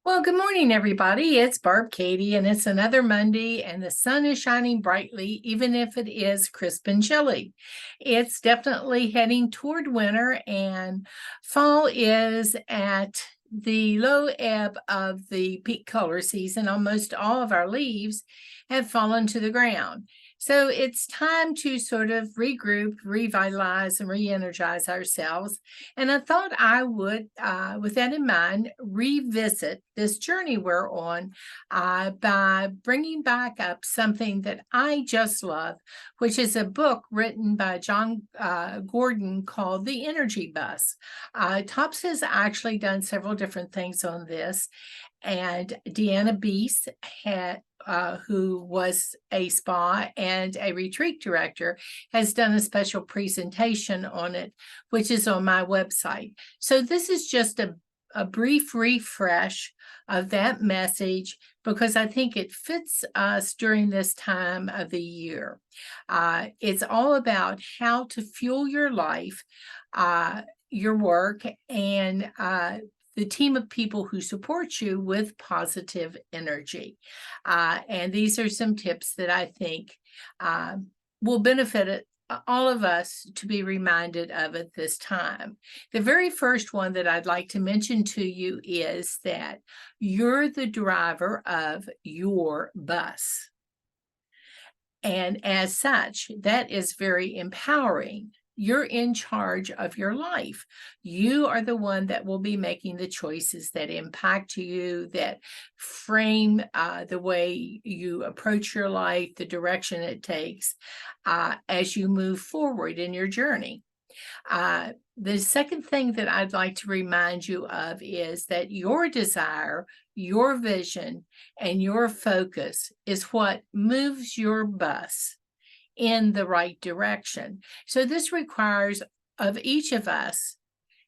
Well, good morning, everybody. It's Barb Katie, and it's another Monday, and the sun is shining brightly, even if it is crisp and chilly. It's definitely heading toward winter, and fall is at the low ebb of the peak color season. Almost all of our leaves have fallen to the ground. So it's time to sort of regroup, revitalize, and re energize ourselves. And I thought I would, with that in mind, revisit this journey we're on by bringing back up something that I just love, which is a book written by John Gordon called The Energy Bus. Tops has actually done several different things on this, and Deanna Beese had who was a spa and a retreat director, has done a special presentation on it, which is on my website. So this is just a brief refresh of that message because I think it fits us during this time of the year. It's all about how to fuel your life, your work, and the team of people who support you with positive energy. And these are some tips that I think will benefit all of us to be reminded of at this time. The very first one that I'd like to mention to you is that you're the driver of your bus. And as such, that is very empowering. You're in charge of your life. You are the one that will be making the choices that impact you, that frame the way you approach your life, the direction it takes as you move forward in your journey. The second thing that I'd like to remind you of is that your desire, your vision, and your focus is what moves your bus in the right direction. So this requires of each of us,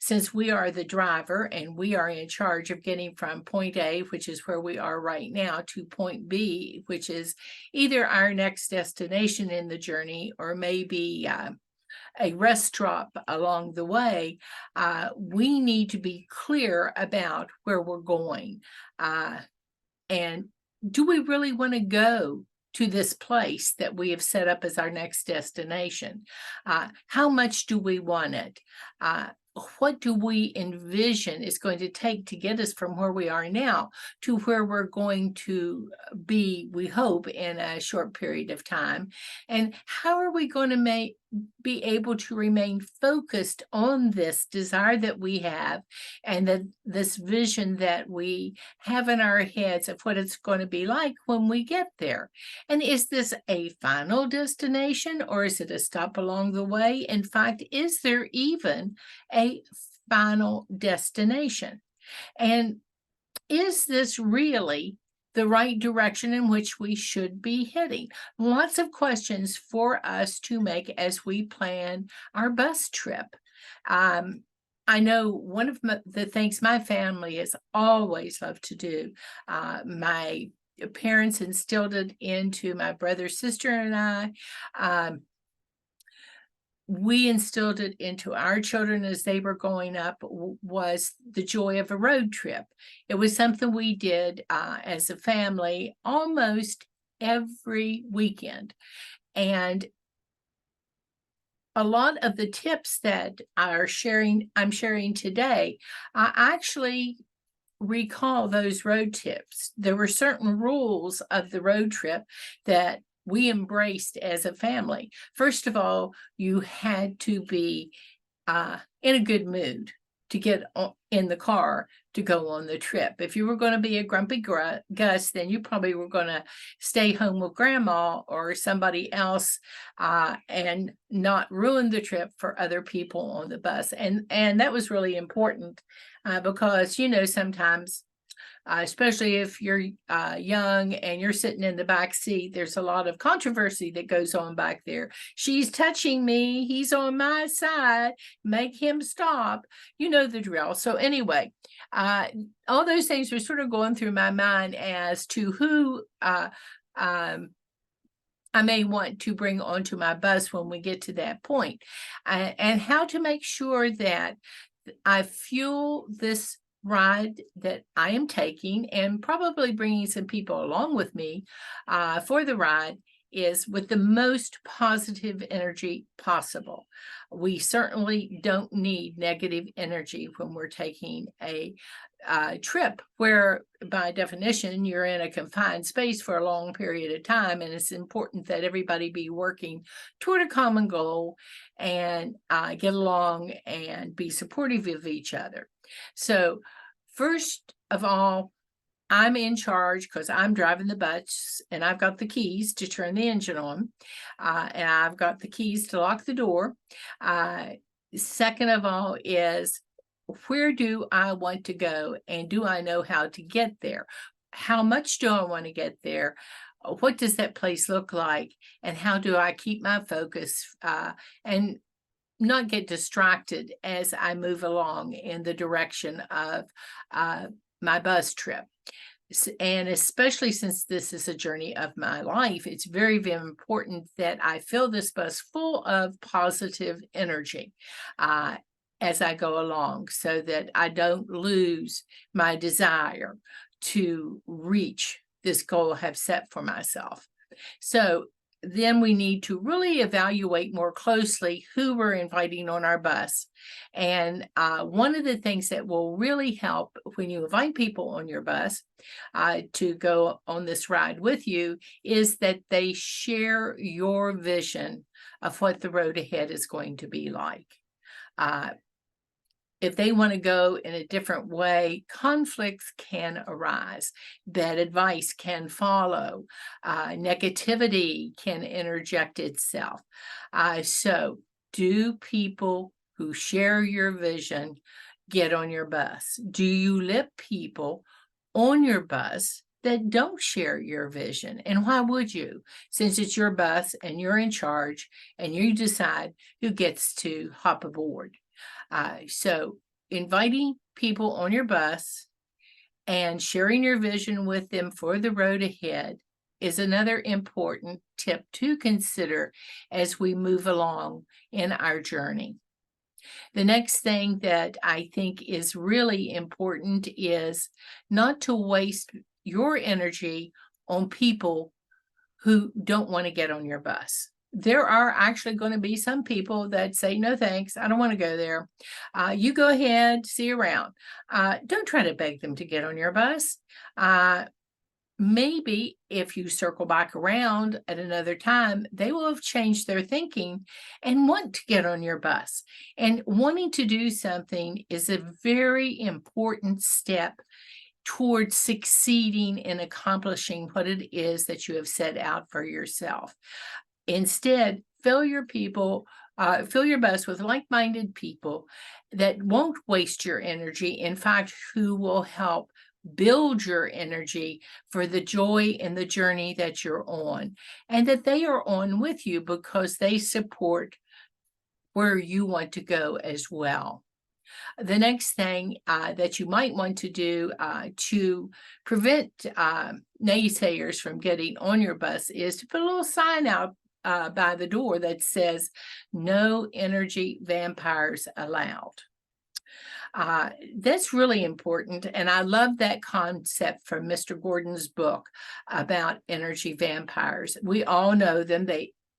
since we are the driver and we are in charge of getting from point A, which is where we are right now, to point B, which is either our next destination in the journey or maybe a rest stop along the way, we need to be clear about where we're going. And do we really want to go to this place that we have set up as our next destination? How much do we want it? What do we envision is going to take to get us from where we are now to where we're going to be, we hope, in a short period of time? And how are we going to be able to remain focused on this desire that we have and this vision that we have in our heads of what it's going to be like when we get there? And is this a final destination or is it a stop along the way? In fact, is there even a final destination? And is this really the right direction in which we should be heading? Lots of questions for us to make as we plan our bus trip. I know one of the things my family has always loved to do, my parents instilled it into my brother, sister, and I. We instilled it into our children as they were growing up, was the joy of a road trip. It was something we did as a family almost every weekend. And a lot of the tips that I'm sharing today, I actually recall those road trips. There were certain rules of the road trip that we embraced as a family. First of all, you had to be in a good mood to get in the car to go on the trip. If you were going to be a grumpy Gus, then you probably were going to stay home with grandma or somebody else and not ruin the trip for other people on the bus. And that was really important because, sometimes especially if you're young and you're sitting in the back seat, there's a lot of controversy that goes on back there. She's touching me. He's on my side. Make him stop. You know the drill. So anyway, all those things were sort of going through my mind as to who I may want to bring onto my bus when we get to that point, and how to make sure that I fuel this ride that I am taking, and probably bringing some people along with me for the ride, is with the most positive energy possible. We certainly don't need negative energy when we're taking a trip where, by definition, you're in a confined space for a long period of time, and it's important that everybody be working toward a common goal and get along and be supportive of each other. So first of all, I'm in charge because I'm driving the bus, and I've got the keys to turn the engine on, and I've got the keys to lock the door. Second of all is, where do I want to go, and do I know how to get there? How much do I want to get there? What does that place look like? And how do I keep my focus and not get distracted as I move along in the direction of my bus trip? And especially since this is a journey of my life, it's very, very important that I fill this bus full of positive energy as I go along, so that I don't lose my desire to reach this goal I have set for myself. So then we need to really evaluate more closely who we're inviting on our bus. And one of the things that will really help when you invite people on your bus to go on this ride with you is that they share your vision of what the road ahead is going to be like. If they want to go in a different way, conflicts can arise. Bad advice can follow. Negativity can interject itself. So do people who share your vision get on your bus? Do you let people on your bus that don't share your vision? And why would you? Since it's your bus and you're in charge and you decide who gets to hop aboard. So inviting people on your bus and sharing your vision with them for the road ahead is another important tip to consider as we move along in our journey. The next thing that I think is really important is not to waste your energy on people who don't want to get on your bus. There are actually going to be some people that say, no, thanks, I don't want to go there. You go ahead, see you around. Don't try to beg them to get on your bus. Maybe if you circle back around at another time, they will have changed their thinking and want to get on your bus. And wanting to do something is a very important step towards succeeding in accomplishing what it is that you have set out for yourself. Instead, fill your bus with like-minded people that won't waste your energy. In fact, who will help build your energy for the joy and the journey that you're on, and that they are on with you because they support where you want to go as well. The next thing that you might want to do to prevent naysayers from getting on your bus is to put a little sign out by the door that says, "No energy vampires allowed." That's really important, and I love that concept from Mr. Gordon's book about energy vampires. We all know them.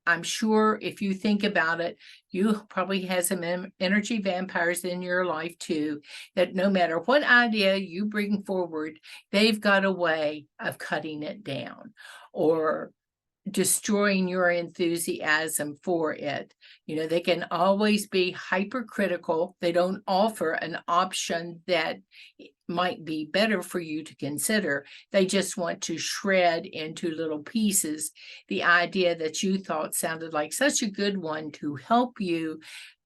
I'm sure if you think about it, you probably have some energy vampires in your life too, that no matter what idea you bring forward, they've got a way of cutting it down or destroying your enthusiasm for it. They can always be hypercritical. They don't offer an option that might be better for you to consider. They just want to shred into little pieces the idea that you thought sounded like such a good one to help you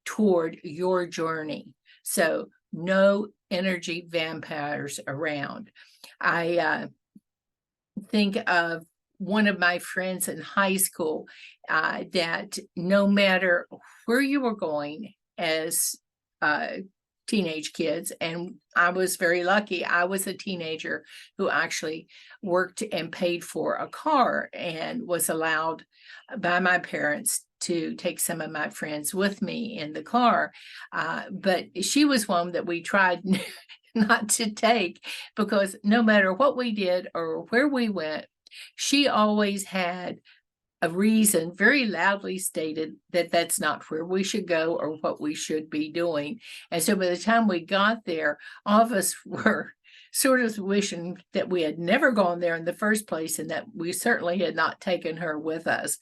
toward your journey. So no energy vampires around. I think of one of my friends in high school that no matter where you were going as teenage kids, and I was very lucky. I was a teenager who actually worked and paid for a car and was allowed by my parents to take some of my friends with me in the car. But she was one that we tried not to take, because no matter what we did or where we went, she always had a reason, very loudly stated, that that's not where we should go or what we should be doing. And so by the time we got there, all of us were sort of wishing that we had never gone there in the first place, and that we certainly had not taken her with us.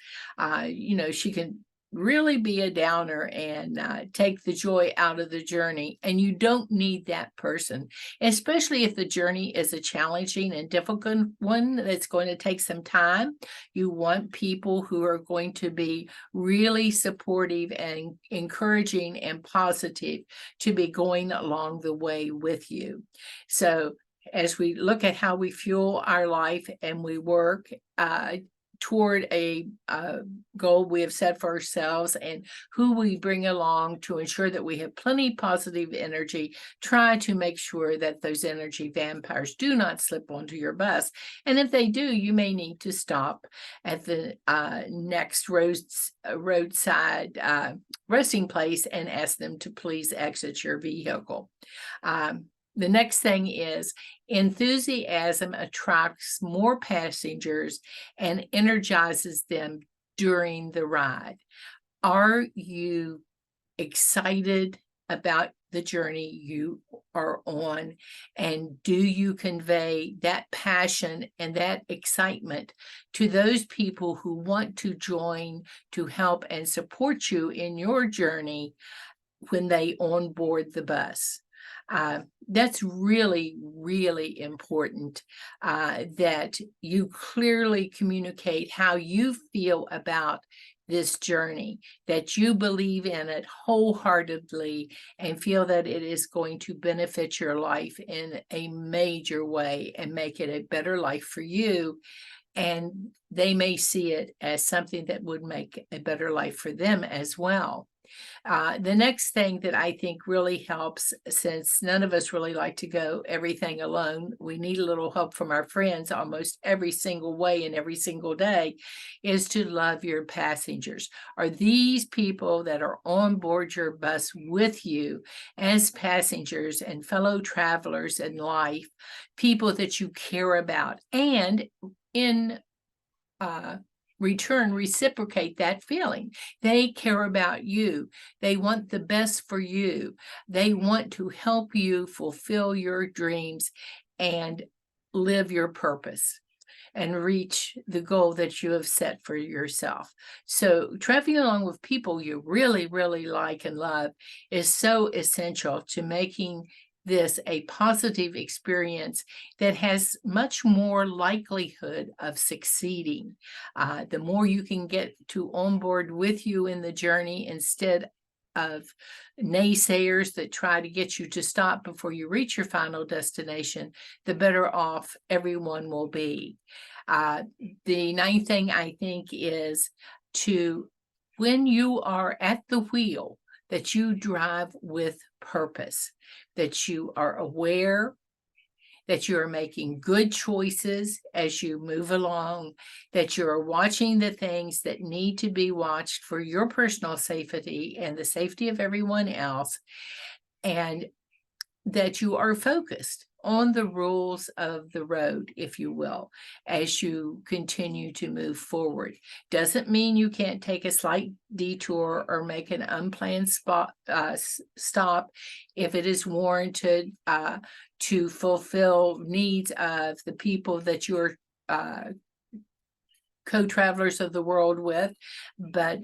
She can really be a downer and take the joy out of the journey. And you don't need that person, especially if the journey is a challenging and difficult one that's going to take some time. You want people who are going to be really supportive and encouraging and positive to be going along the way with you. So as we look at how we fuel our life and we work toward a goal we have set for ourselves, and who we bring along to ensure that we have plenty positive energy, try to make sure that those energy vampires do not slip onto your bus. And if they do, you may need to stop at the next roadside resting place and ask them to please exit your vehicle. The next thing is enthusiasm attracts more passengers and energizes them during the ride. Are you excited about the journey you are on? And do you convey that passion and that excitement to those people who want to join to help and support you in your journey when they onboard the bus? That's really, really important, that you clearly communicate how you feel about this journey, that you believe in it wholeheartedly and feel that it is going to benefit your life in a major way and make it a better life for you. And they may see it as something that would make a better life for them as well. The next thing that I think really helps, since none of us really like to go everything alone, we need a little help from our friends almost every single way and every single day, is to love your passengers. Are these people that are on board your bus with you as passengers and fellow travelers in life, people that you care about, and in return, reciprocate that feeling? They care about you. They want the best for you. They want to help you fulfill your dreams and live your purpose and reach the goal that you have set for yourself. So traveling along with people you really, really like and love is so essential to making this a positive experience that has much more likelihood of succeeding. The more you can get to on board with you in the journey, instead of naysayers that try to get you to stop before you reach your final destination, the better off everyone will be. The ninth thing I think is to, when you are at the wheel, that you drive with purpose, that you are aware, that you are making good choices as you move along, that you are watching the things that need to be watched for your personal safety and the safety of everyone else, and that you are focused on the rules of the road, if you will, as you continue to move forward. Doesn't mean you can't take a slight detour or make an unplanned stop if it is warranted to fulfill needs of the people that you're co-travelers of the world with. But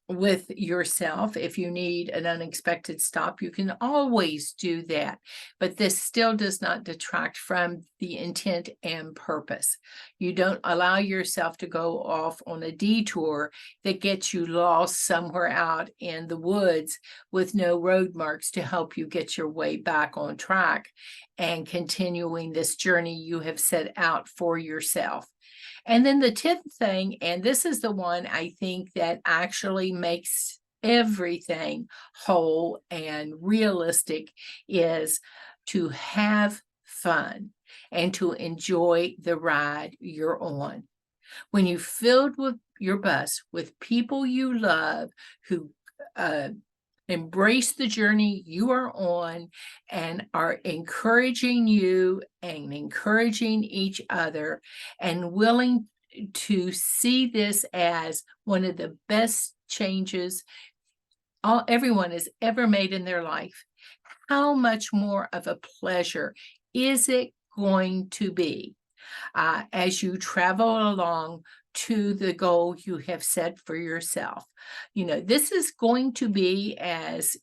with yourself, if you need an unexpected stop, you can always do that. But this still does not detract from the intent and purpose. You don't allow yourself to go off on a detour that gets you lost somewhere out in the woods with no road marks to help you get your way back on track and continuing this journey you have set out for yourself. And then the 10th thing, and this is the one I think that actually makes everything whole and realistic, is to have fun and to enjoy the ride you're on. When you filled with your bus with people you love, who embrace the journey you are on and are encouraging you and encouraging each other and willing to see this as one of the best changes everyone has ever made in their life. How much more of a pleasure is it going to be as you travel along to the goal you have set for yourself? You know, this is going to be, as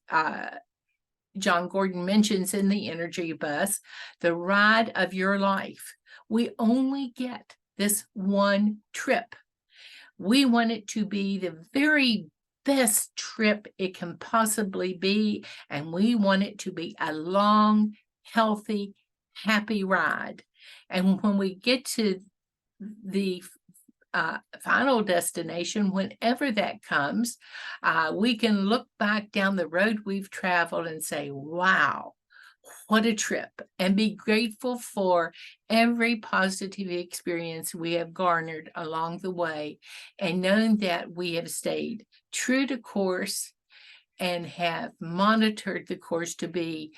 John Gordon mentions in the Energy Bus, the ride of your life. We only get this one trip. We want it to be the very best trip it can possibly be, and we want it to be a long, healthy, happy ride. And when we get to the final destination, whenever that comes, we can look back down the road we've traveled and say, wow, what a trip, and be grateful for every positive experience we have garnered along the way, and knowing that we have stayed true to course and have monitored the course to be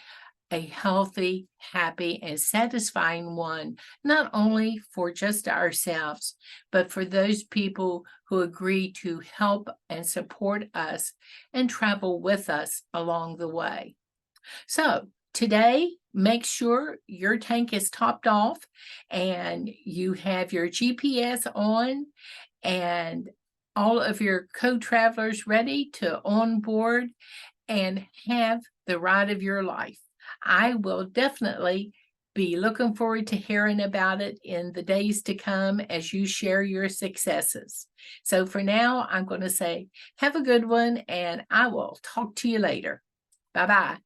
a healthy, happy, and satisfying one, not only for just ourselves, but for those people who agree to help and support us and travel with us along the way. So today, make sure your tank is topped off and you have your GPS on and all of your co-travelers ready to onboard and have the ride of your life. I will definitely be looking forward to hearing about it in the days to come as you share your successes. So for now, I'm going to say, have a good one, and I will talk to you later. Bye-bye.